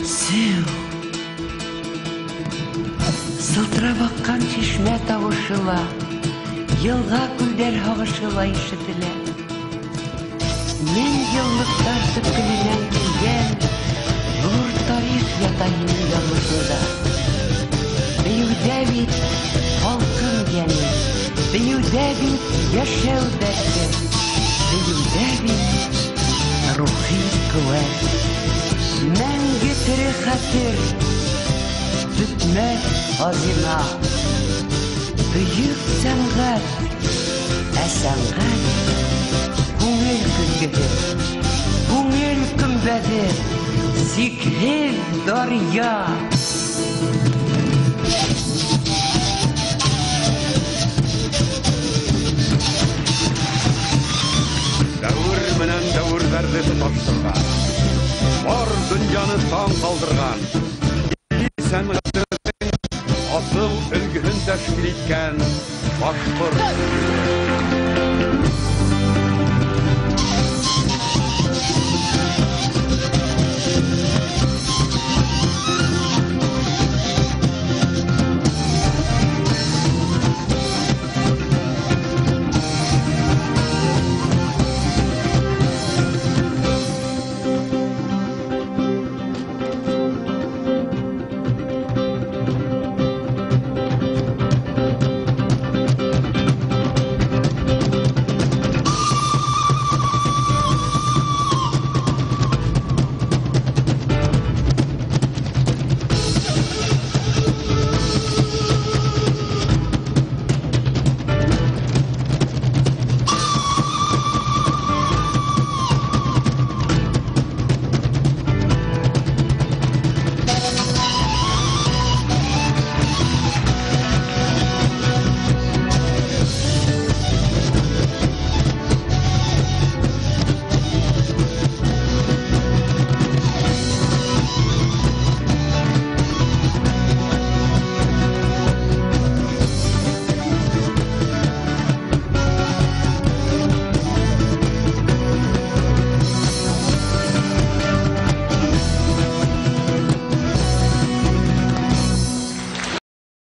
Сеу. Сылтырап аккан чишмә тавышыла, елга күлдәр һагышыла ишетелә. Мең еллыктар төпкеленән килгән зур тарих ята һинең яңгысында. Бөюдә бит халкым яны, бөюдә бит яшәү дәрте, бөюдә бит рухи куәт. Мәңге тере хәтер, бөтмәс хазина. Бөек сәнгать, ә сәнгать күңел көзгеһе, күңел көмбәҙе, сикһеҙ дарья. Дәүр менән дәүрҙәрҙе тоташтырған, бар донъяны таң ҡалдырған, сәнғәттең асыл өлгөһөн тәшкил иткән башҡорт